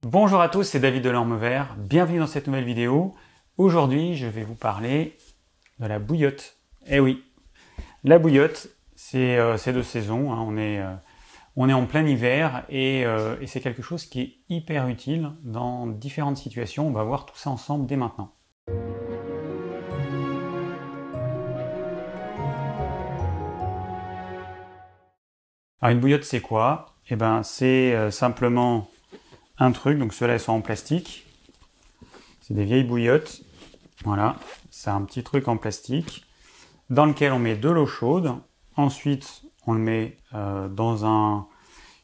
Bonjour à tous, c'est David Delorme-Vert, bienvenue dans cette nouvelle vidéo. Aujourd'hui, je vais vous parler de la bouillotte. Eh oui, la bouillotte, c'est de saison, hein, on est en plein hiver et c'est quelque chose qui est hyper utile dans différentes situations. On va voir tout ça ensemble dès maintenant. Alors une bouillotte, c'est quoi? Eh ben, c'est simplement un truc, donc ceux-là, ils sont en plastique. C'est des vieilles bouillottes. Voilà, c'est un petit truc en plastique dans lequel on met de l'eau chaude. Ensuite, on le met dans un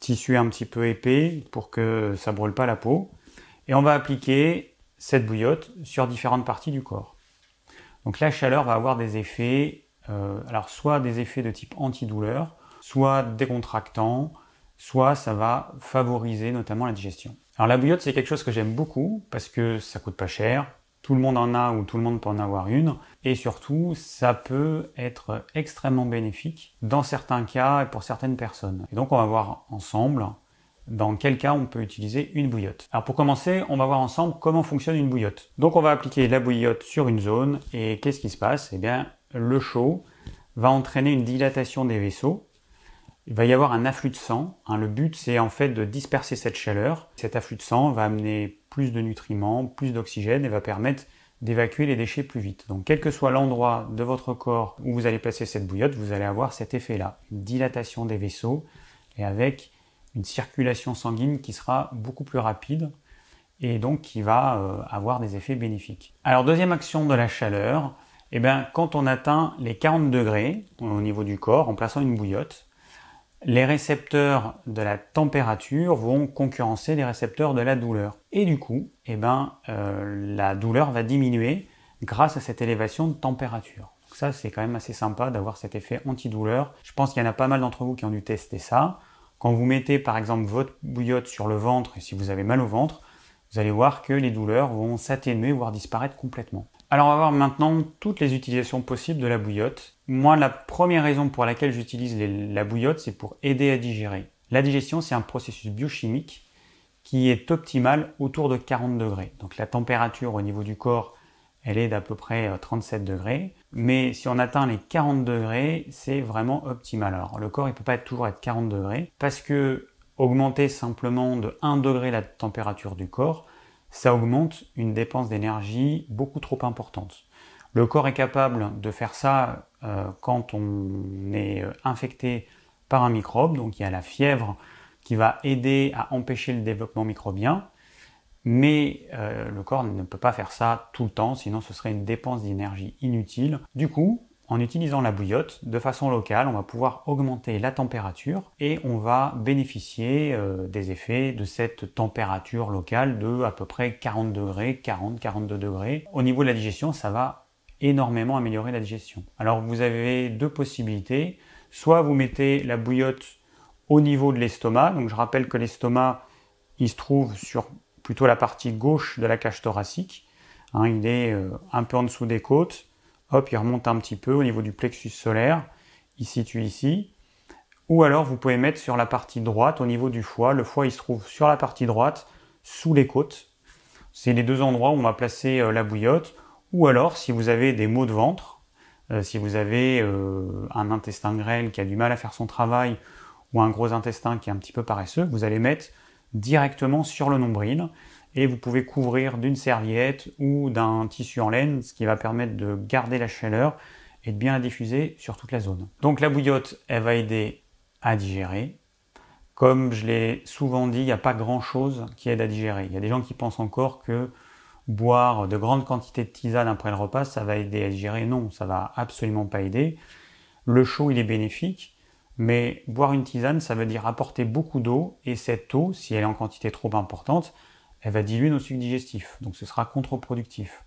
tissu un petit peu épais pour que ça ne brûle pas la peau. Et on va appliquer cette bouillotte sur différentes parties du corps. Donc la chaleur va avoir des effets, alors soit des effets de type antidouleur, soit décontractant, soit ça va favoriser notamment la digestion. Alors la bouillotte, c'est quelque chose que j'aime beaucoup parce que ça coûte pas cher, tout le monde en a ou tout le monde peut en avoir une, et surtout ça peut être extrêmement bénéfique dans certains cas et pour certaines personnes. Et donc on va voir ensemble dans quel cas on peut utiliser une bouillotte. Alors pour commencer, on va voir ensemble comment fonctionne une bouillotte. Donc on va appliquer la bouillotte sur une zone et qu'est-ce qui se passe? Eh bien le chaud va entraîner une dilatation des vaisseaux. Il va y avoir un afflux de sang. Le but, c'est en fait de disperser cette chaleur. Cet afflux de sang va amener plus de nutriments, plus d'oxygène et va permettre d'évacuer les déchets plus vite. Donc, quel que soit l'endroit de votre corps où vous allez placer cette bouillotte, vous allez avoir cet effet-là, une dilatation des vaisseaux et avec une circulation sanguine qui sera beaucoup plus rapide et donc qui va avoir des effets bénéfiques. Alors, deuxième action de la chaleur, eh bien, quand on atteint les 40 degrés au niveau du corps en plaçant une bouillotte, les récepteurs de la température vont concurrencer les récepteurs de la douleur. Et du coup, la douleur va diminuer grâce à cette élévation de température. Donc ça, c'est quand même assez sympa d'avoir cet effet antidouleur. Je pense qu'il y en a pas mal d'entre vous qui ont dû tester ça. Quand vous mettez par exemple votre bouillotte sur le ventre, et si vous avez mal au ventre, vous allez voir que les douleurs vont s'atténuer, voire disparaître complètement. Alors on va voir maintenant toutes les utilisations possibles de la bouillotte. Moi, la première raison pour laquelle j'utilise la bouillotte, c'est pour aider à digérer. La digestion, c'est un processus biochimique qui est optimal autour de 40 degrés. Donc la température au niveau du corps, elle est d'à peu près 37 degrés. Mais si on atteint les 40 degrés, c'est vraiment optimal. Alors le corps, il ne peut pas toujours être 40 degrés parce que augmenter simplement de 1 degré la température du corps, ça augmente une dépense d'énergie beaucoup trop importante. Le corps est capable de faire ça quand on est infecté par un microbe, donc il y a la fièvre qui va aider à empêcher le développement microbien, mais le corps ne peut pas faire ça tout le temps, sinon ce serait une dépense d'énergie inutile. Du coup, en utilisant la bouillotte, de façon locale, on va pouvoir augmenter la température et on va bénéficier des effets de cette température locale de à peu près 40 degrés, 40-42 degrés. Au niveau de la digestion, ça va énormément améliorer la digestion. Alors vous avez deux possibilités. Soit vous mettez la bouillotte au niveau de l'estomac. Donc je rappelle que l'estomac, il se trouve sur plutôt la partie gauche de la cage thoracique. Il est un peu en dessous des côtes. Hop, il remonte un petit peu au niveau du plexus solaire, il se situe ici. Ou alors vous pouvez mettre sur la partie droite au niveau du foie. Le foie il se trouve sur la partie droite, sous les côtes. C'est les deux endroits où on va placer la bouillotte. Ou alors si vous avez des maux de ventre, si vous avez un intestin grêle qui a du mal à faire son travail ou un gros intestin qui est un petit peu paresseux, vous allez mettre directement sur le nombril. Et vous pouvez couvrir d'une serviette ou d'un tissu en laine, ce qui va permettre de garder la chaleur et de bien la diffuser sur toute la zone. Donc la bouillotte, elle va aider à digérer. Comme je l'ai souvent dit, il n'y a pas grand-chose qui aide à digérer. Il y a des gens qui pensent encore que boire de grandes quantités de tisane après le repas, ça va aider à digérer. Non, ça va absolument pas aider. Le chaud, il est bénéfique, mais boire une tisane, ça veut dire apporter beaucoup d'eau, et cette eau, si elle est en quantité trop importante, elle va diluer nos sucs digestifs, donc ce sera contre-productif.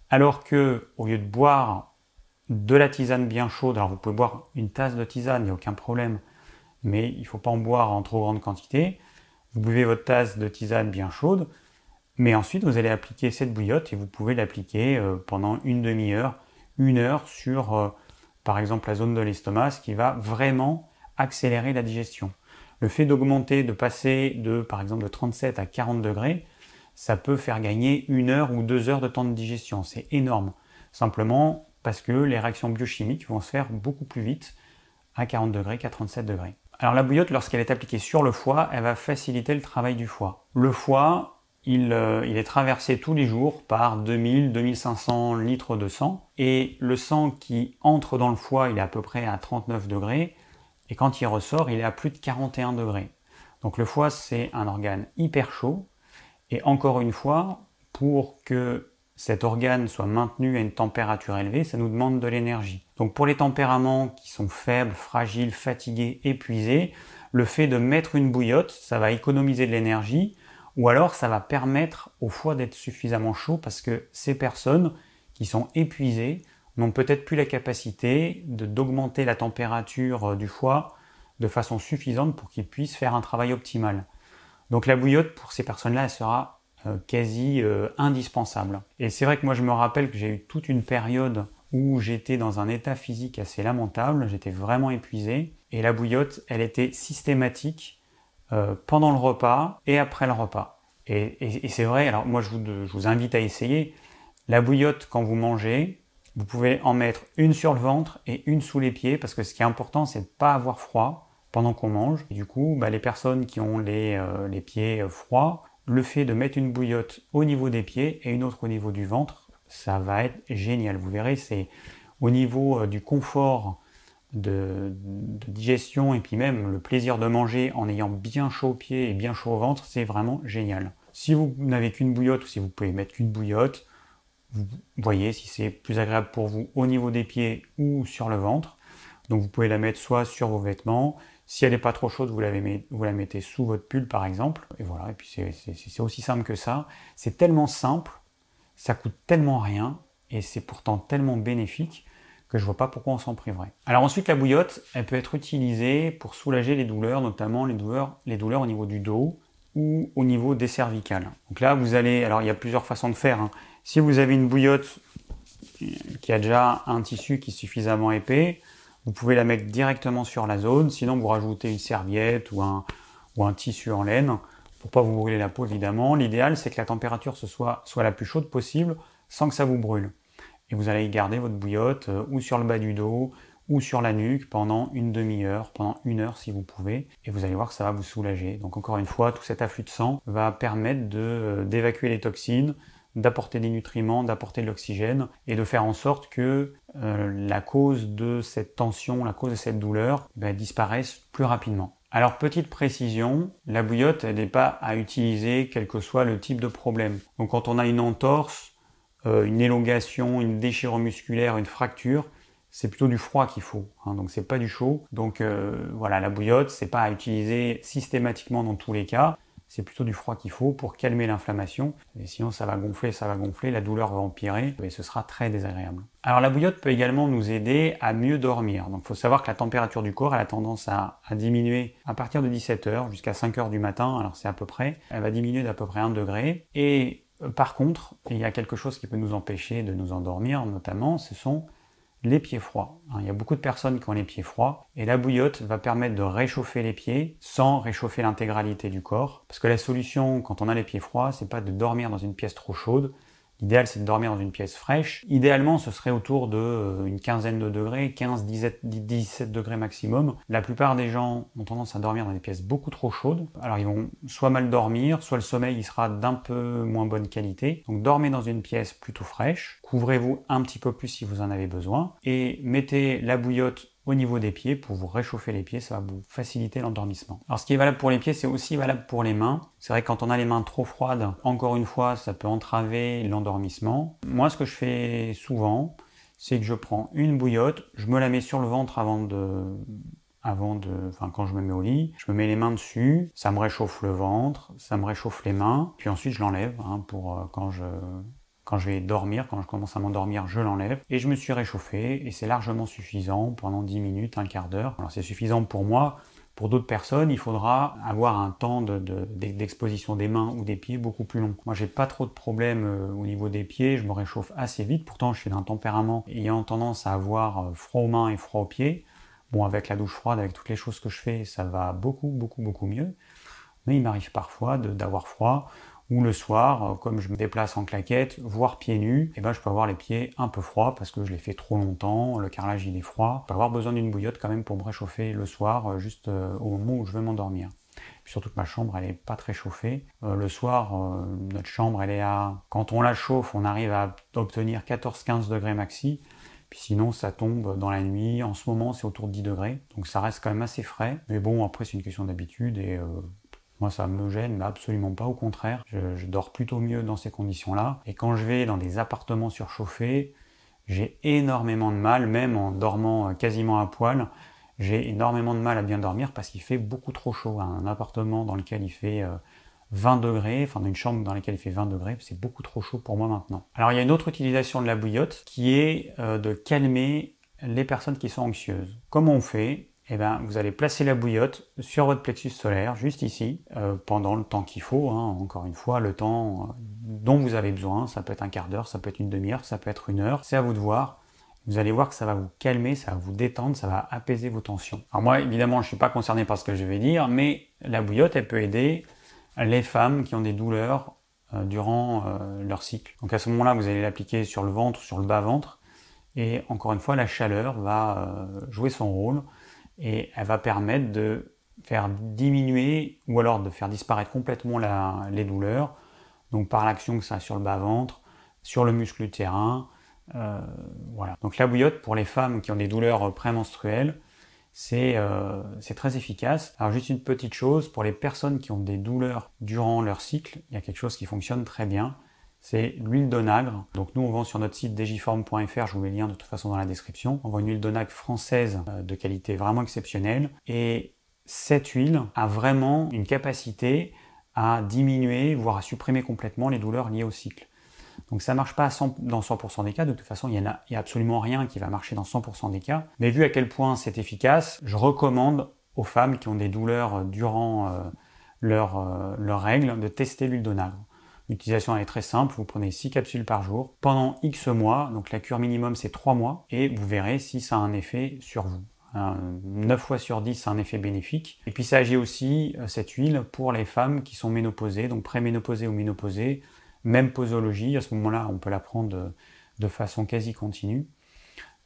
Alors que, au lieu de boire de la tisane bien chaude, alors vous pouvez boire une tasse de tisane, il n'y a aucun problème, mais il ne faut pas en boire en trop grande quantité. Vous buvez votre tasse de tisane bien chaude, mais ensuite vous allez appliquer cette bouillotte et vous pouvez l'appliquer pendant une demi-heure, une heure sur, par exemple, la zone de l'estomac, ce qui va vraiment accélérer la digestion. Le fait d'augmenter, de passer de, par exemple, de 37 à 40 degrés, ça peut faire gagner 1 heure ou 2 heures de temps de digestion. C'est énorme. Simplement parce que les réactions biochimiques vont se faire beaucoup plus vite à 40 degrés qu'à 37 degrés. Alors la bouillotte, lorsqu'elle est appliquée sur le foie, elle va faciliter le travail du foie. Le foie, il est traversé tous les jours par 2000-2500 litres de sang. Et le sang qui entre dans le foie, il est à peu près à 39 degrés. Et quand il ressort, il est à plus de 41 degrés. Donc le foie, c'est un organe hyper chaud. Et encore une fois, pour que cet organe soit maintenu à une température élevée, ça nous demande de l'énergie. Donc pour les tempéraments qui sont faibles, fragiles, fatigués, épuisés, le fait de mettre une bouillotte, ça va économiser de l'énergie, ou alors ça va permettre au foie d'être suffisamment chaud parce que ces personnes qui sont épuisées n'ont peut-être plus la capacité d'augmenter la température du foie de façon suffisante pour qu'il puisse faire un travail optimal. Donc la bouillotte, pour ces personnes-là, elle sera quasi indispensable. Et c'est vrai que moi je me rappelle que j'ai eu toute une période où j'étais dans un état physique assez lamentable, j'étais vraiment épuisé, et la bouillotte, elle était systématique pendant le repas et après le repas. Et c'est vrai, alors moi je vous invite à essayer, la bouillotte quand vous mangez, vous pouvez en mettre une sur le ventre et une sous les pieds, parce que ce qui est important, c'est de ne pas avoir froid pendant qu'on mange. Et du coup, les personnes qui ont les pieds froids, le fait de mettre une bouillotte au niveau des pieds et une autre au niveau du ventre, ça va être génial. Vous verrez, c'est au niveau du confort de digestion et puis même le plaisir de manger en ayant bien chaud aux pieds et bien chaud au ventre, c'est vraiment génial. Si vous n'avez qu'une bouillotte ou si vous pouvez mettre qu'une bouillotte, vous voyez si c'est plus agréable pour vous au niveau des pieds ou sur le ventre. Donc vous pouvez la mettre soit sur vos vêtements, si elle n'est pas trop chaude, vous la mettez sous votre pull par exemple. Et voilà, et puis c'est aussi simple que ça. C'est tellement simple, ça coûte tellement rien, et c'est pourtant tellement bénéfique que je ne vois pas pourquoi on s'en priverait. Alors ensuite, la bouillotte, elle peut être utilisée pour soulager les douleurs, notamment les douleurs au niveau du dos ou au niveau des cervicales. Donc là, alors il y a plusieurs façons de faire, hein. Si vous avez une bouillotte qui a déjà un tissu qui est suffisamment épais, vous pouvez la mettre directement sur la zone, sinon vous rajoutez une serviette ou un tissu en laine pour pas vous brûler la peau évidemment. L'idéal c'est que la température soit la plus chaude possible sans que ça vous brûle. Et vous allez garder votre bouillotte ou sur le bas du dos ou sur la nuque pendant une demi-heure, pendant 1 heure si vous pouvez, et vous allez voir que ça va vous soulager. Donc encore une fois, tout cet afflux de sang va permettre d'évacuer les toxines, d'apporter des nutriments, d'apporter de l'oxygène et de faire en sorte que la cause de cette tension, la cause de cette douleur disparaisse plus rapidement. Alors petite précision, la bouillotte elle n'est pas à utiliser quel que soit le type de problème. Donc quand on a une entorse, une élongation, une déchirure musculaire, une fracture, c'est plutôt du froid qu'il faut, hein, donc c'est pas du chaud. Donc voilà, la bouillotte c'est pas à utiliser systématiquement dans tous les cas. C'est plutôt du froid qu'il faut pour calmer l'inflammation. Et sinon, ça va gonfler, la douleur va empirer et ce sera très désagréable. Alors la bouillotte peut également nous aider à mieux dormir. Donc il faut savoir que la température du corps elle a tendance à diminuer à partir de 17h jusqu'à 5h du matin. Alors c'est à peu près, elle va diminuer d'à peu près 1 degré. Et par contre, il y a quelque chose qui peut nous empêcher de nous endormir, notamment, ce sont les pieds froids. Il y a beaucoup de personnes qui ont les pieds froids et la bouillotte va permettre de réchauffer les pieds sans réchauffer l'intégralité du corps. Parce que la solution quand on a les pieds froids, c'est pas de dormir dans une pièce trop chaude. L'idéal c'est de dormir dans une pièce fraîche. Idéalement ce serait autour de une quinzaine de degrés, 15-17 degrés maximum. La plupart des gens ont tendance à dormir dans des pièces beaucoup trop chaudes. Alors ils vont soit mal dormir, soit le sommeil il sera d'un peu moins bonne qualité. Donc dormez dans une pièce plutôt fraîche. Couvrez-vous un petit peu plus si vous en avez besoin. Et mettez la bouillotte au niveau des pieds pour vous réchauffer les pieds, ça va vous faciliter l'endormissement. Alors ce qui est valable pour les pieds, c'est aussi valable pour les mains. C'est vrai que quand on a les mains trop froides, encore une fois, ça peut entraver l'endormissement. Moi, ce que je fais souvent, c'est que je prends une bouillotte, je me la mets sur le ventre quand je me mets au lit, je me mets les mains dessus, ça me réchauffe le ventre, ça me réchauffe les mains, puis ensuite je l'enlève pour quand je vais dormir, quand je commence à m'endormir, je l'enlève. Et je me suis réchauffé et c'est largement suffisant pendant 10 minutes, un quart d'heure. Alors c'est suffisant pour moi. Pour d'autres personnes, il faudra avoir un temps d'exposition des mains ou des pieds beaucoup plus long. Moi, j'ai pas trop de problèmes au niveau des pieds, je me réchauffe assez vite. Pourtant, je suis d'un tempérament ayant tendance à avoir froid aux mains et froid aux pieds. Bon, avec la douche froide, avec toutes les choses que je fais, ça va beaucoup mieux. Mais il m'arrive parfois d'avoir froid, ou le soir, comme je me déplace en claquettes, voire pieds nus, et ben je peux avoir les pieds un peu froids parce que je les fais trop longtemps, le carrelage il est froid. Je peux avoir besoin d'une bouillotte quand même pour me réchauffer le soir, juste au moment où je veux m'endormir. Puis surtout que ma chambre elle est pas très chauffée. Le soir, notre chambre elle est quand on la chauffe, on arrive à obtenir 14-15 degrés maxi. Puis sinon, ça tombe dans la nuit. En ce moment, c'est autour de 10 degrés. Donc ça reste quand même assez frais. Mais bon, après, c'est une question d'habitude et moi, ça me gêne, mais absolument pas. Au contraire, je dors plutôt mieux dans ces conditions-là. Et quand je vais dans des appartements surchauffés, j'ai énormément de mal, même en dormant quasiment à poil, j'ai énormément de mal à bien dormir parce qu'il fait beaucoup trop chaud. Un appartement dans lequel il fait 20 degrés, enfin dans une chambre dans laquelle il fait 20 degrés, c'est beaucoup trop chaud pour moi maintenant. Alors il y a une autre utilisation de la bouillotte qui est de calmer les personnes qui sont anxieuses. Comment on fait? Eh bien, vous allez placer la bouillotte sur votre plexus solaire, juste ici, pendant le temps qu'il faut, hein, encore une fois, le temps dont vous avez besoin. Ça peut être un quart d'heure, ça peut être une demi-heure, ça peut être une heure, c'est à vous de voir. Vous allez voir que ça va vous calmer, ça va vous détendre, ça va apaiser vos tensions. Alors moi, évidemment, je ne suis pas concerné par ce que je vais dire, mais la bouillotte, elle peut aider les femmes qui ont des douleurs durant leur cycle. Donc à ce moment-là, vous allez l'appliquer sur le ventre, sur le bas-ventre, et encore une fois, la chaleur va jouer son rôle, et elle va permettre de faire diminuer, ou alors de faire disparaître complètement les douleurs, donc par l'action que ça a sur le bas-ventre, sur le muscle utérin, voilà. Donc la bouillotte, pour les femmes qui ont des douleurs prémenstruelles, c'est très efficace. Alors juste une petite chose, pour les personnes qui ont des douleurs durant leur cycle, il y a quelque chose qui fonctionne très bien, c'est l'huile d'onagre. Donc nous on vend sur notre site degiform.fr, je vous mets le lien de toute façon dans la description. On vend une huile d'onagre française de qualité vraiment exceptionnelle. Et cette huile a vraiment une capacité à diminuer, voire à supprimer complètement les douleurs liées au cycle. Donc ça ne marche pas dans 100% des cas, de toute façon il y a absolument rien qui va marcher dans 100% des cas, mais vu à quel point c'est efficace, je recommande aux femmes qui ont des douleurs durant leurs règles de tester l'huile d'onagre. L'utilisation est très simple, vous prenez 6 capsules par jour pendant X mois, donc la cure minimum c'est 3 mois, et vous verrez si ça a un effet sur vous. 9 fois sur 10, c'est un effet bénéfique. Et puis ça agit aussi, cette huile, pour les femmes qui sont ménopausées, donc préménopausées ou ménopausées, même posologie, à ce moment-là, on peut la prendre de façon quasi continue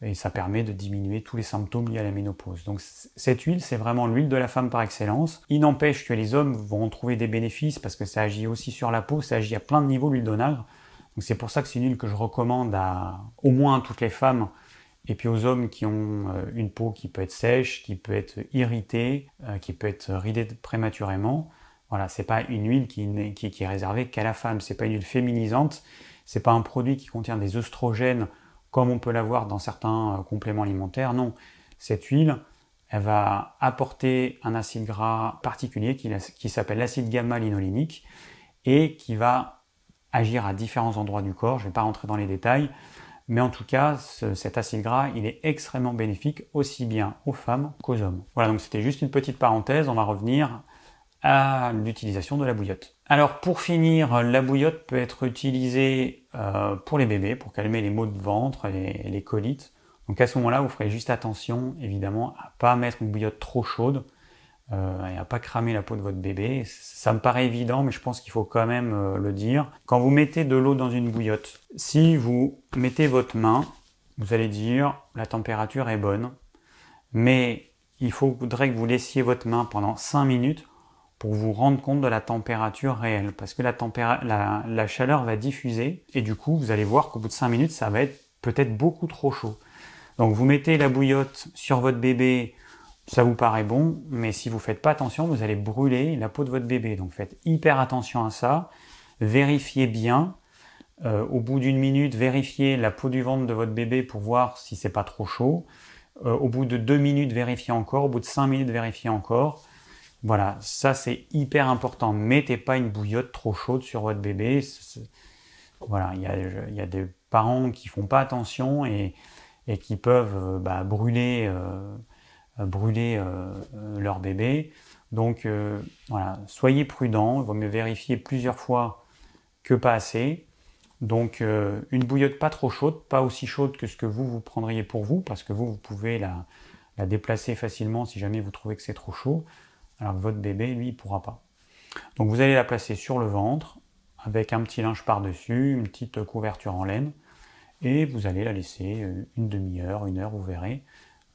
et ça permet de diminuer tous les symptômes liés à la ménopause. Donc cette huile, c'est vraiment l'huile de la femme par excellence. Il n'empêche que les hommes vont en trouver des bénéfices parce que ça agit aussi sur la peau, ça agit à plein de niveaux, l'huile d'onagre. Donc c'est pour ça que c'est une huile que je recommande au moins à toutes les femmes et puis aux hommes qui ont une peau qui peut être sèche, qui peut être irritée, qui peut être ridée prématurément. Voilà, c'est pas une huile qui est réservée qu'à la femme, c'est pas une huile féminisante, c'est pas un produit qui contient des œstrogènes comme on peut l'avoir dans certains compléments alimentaires. Non, cette huile, elle va apporter un acide gras particulier qui s'appelle l'acide gamma-linolénique et qui va agir à différents endroits du corps. Je ne vais pas rentrer dans les détails, mais en tout cas, cet acide gras, il est extrêmement bénéfique aussi bien aux femmes qu'aux hommes. Voilà, donc c'était juste une petite parenthèse, on va revenir à l'utilisation de la bouillotte. Alors pour finir, la bouillotte peut être utilisée pour les bébés, pour calmer les maux de ventre et les colites. Donc à ce moment-là, vous ferez juste attention, évidemment, à pas mettre une bouillotte trop chaude et à pas cramer la peau de votre bébé. Ça me paraît évident, mais je pense qu'il faut quand même le dire. Quand vous mettez de l'eau dans une bouillotte, si vous mettez votre main, vous allez dire la température est bonne, mais il faudrait que vous laissiez votre main pendant 5 minutes pour vous rendre compte de la température réelle, parce que la chaleur va diffuser, et du coup, vous allez voir qu'au bout de 5 minutes, ça va être peut-être beaucoup trop chaud. Donc vous mettez la bouillotte sur votre bébé, ça vous paraît bon, mais si vous faites pas attention, vous allez brûler la peau de votre bébé. Donc faites hyper attention à ça, vérifiez bien, au bout d'une minute, vérifiez la peau du ventre de votre bébé pour voir si c'est pas trop chaud, au bout de 2 minutes, vérifiez encore, au bout de 5 minutes, vérifiez encore. Voilà, ça c'est hyper important. Mettez pas une bouillotte trop chaude sur votre bébé. Voilà, il y a des parents qui font pas attention et qui peuvent brûler leur bébé. Donc voilà, soyez prudents. Il vaut mieux vérifier plusieurs fois que pas assez. Donc une bouillotte pas trop chaude, pas aussi chaude que ce que vous prendriez pour vous, parce que vous pouvez la déplacer facilement si jamais vous trouvez que c'est trop chaud, alors que votre bébé, lui, il ne pourra pas. Donc vous allez la placer sur le ventre, avec un petit linge par-dessus, une petite couverture en laine, et vous allez la laisser une demi-heure, 1 heure, vous verrez,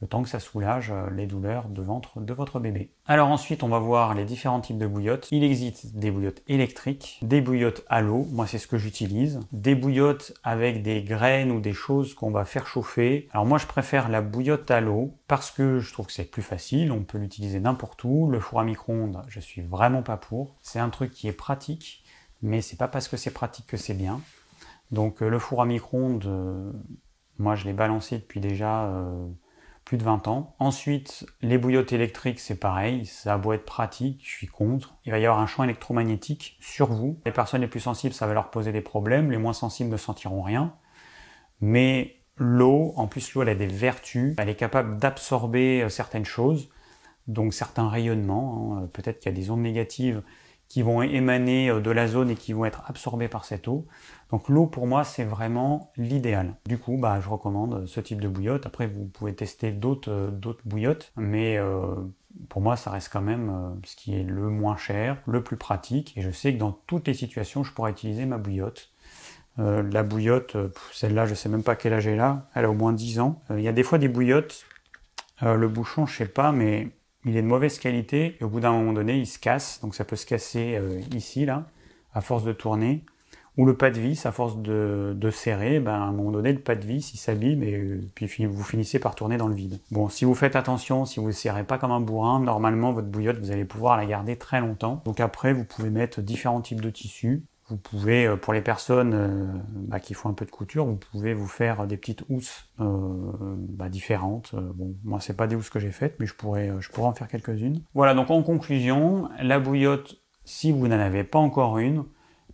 le temps que ça soulage les douleurs de ventre de votre bébé. Alors ensuite, on va voir les différents types de bouillottes. Il existe des bouillottes électriques, des bouillottes à l'eau, moi c'est ce que j'utilise, des bouillottes avec des graines ou des choses qu'on va faire chauffer. Alors moi je préfère la bouillotte à l'eau parce que je trouve que c'est plus facile, on peut l'utiliser n'importe où. Le four à micro-ondes, je suis vraiment pas pour. C'est un truc qui est pratique, mais c'est pas parce que c'est pratique que c'est bien. Donc le four à micro-ondes, moi je l'ai balancé depuis déjà plus de 20 ans. Ensuite, les bouillottes électriques, c'est pareil, ça a beau être pratique, je suis contre. Il va y avoir un champ électromagnétique sur vous. Les personnes les plus sensibles, ça va leur poser des problèmes, les moins sensibles ne sentiront rien. Mais l'eau, en plus l'eau elle a des vertus, elle est capable d'absorber certaines choses, donc certains rayonnements, hein. Peut-être qu'il y a des ondes négatives qui vont émaner de la zone et qui vont être absorbées par cette eau. Donc l'eau pour moi c'est vraiment l'idéal. Du coup je recommande ce type de bouillotte. Après vous pouvez tester d'autres bouillottes, mais pour moi ça reste quand même ce qui est le moins cher, le plus pratique, et je sais que dans toutes les situations je pourrais utiliser ma bouillotte. La bouillotte, celle-là je sais même pas quel âge elle a au moins 10 ans. Il y a des fois des bouillottes, le bouchon je sais pas, mais il est de mauvaise qualité et au bout d'un moment donné il se casse, donc ça peut se casser ici là, à force de tourner, ou le pas de vis, à force de serrer, à un moment donné le pas de vis il s'abîme et puis vous finissez par tourner dans le vide. Bon, si vous faites attention, si vous ne serrez pas comme un bourrin, normalement votre bouillotte vous allez pouvoir la garder très longtemps. Donc après vous pouvez mettre différents types de tissus. Vous pouvez, pour les personnes qui font un peu de couture, vous pouvez vous faire des petites housses différentes. Bon, moi c'est pas des housses que j'ai faites, mais je pourrais en faire quelques-unes. Voilà, donc en conclusion, la bouillotte, si vous n'en avez pas encore une,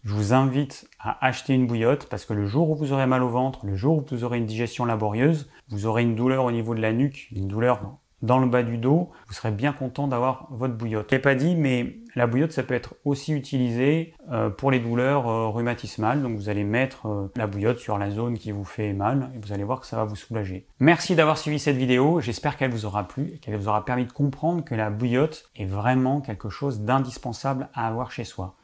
je vous invite à acheter une bouillotte parce que le jour où vous aurez mal au ventre, le jour où vous aurez une digestion laborieuse, vous aurez une douleur au niveau de la nuque, une douleur dans le bas du dos, vous serez bien content d'avoir votre bouillotte. Je l'ai pas dit, mais la bouillotte, ça peut être aussi utilisé pour les douleurs rhumatismales. Donc vous allez mettre la bouillotte sur la zone qui vous fait mal et vous allez voir que ça va vous soulager. Merci d'avoir suivi cette vidéo. J'espère qu'elle vous aura plu et qu'elle vous aura permis de comprendre que la bouillotte est vraiment quelque chose d'indispensable à avoir chez soi.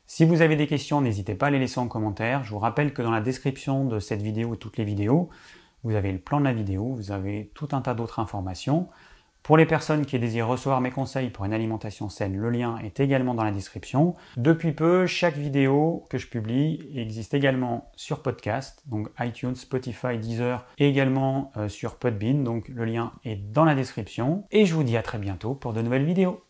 Si vous avez des questions, n'hésitez pas à les laisser en commentaire. Je vous rappelle que dans la description de cette vidéo et toutes les vidéos, vous avez le plan de la vidéo, vous avez tout un tas d'autres informations. Pour les personnes qui désirent recevoir mes conseils pour une alimentation saine, le lien est également dans la description. Depuis peu, chaque vidéo que je publie existe également sur podcast, donc iTunes, Spotify, Deezer, et également sur Podbean, donc le lien est dans la description. Et je vous dis à très bientôt pour de nouvelles vidéos.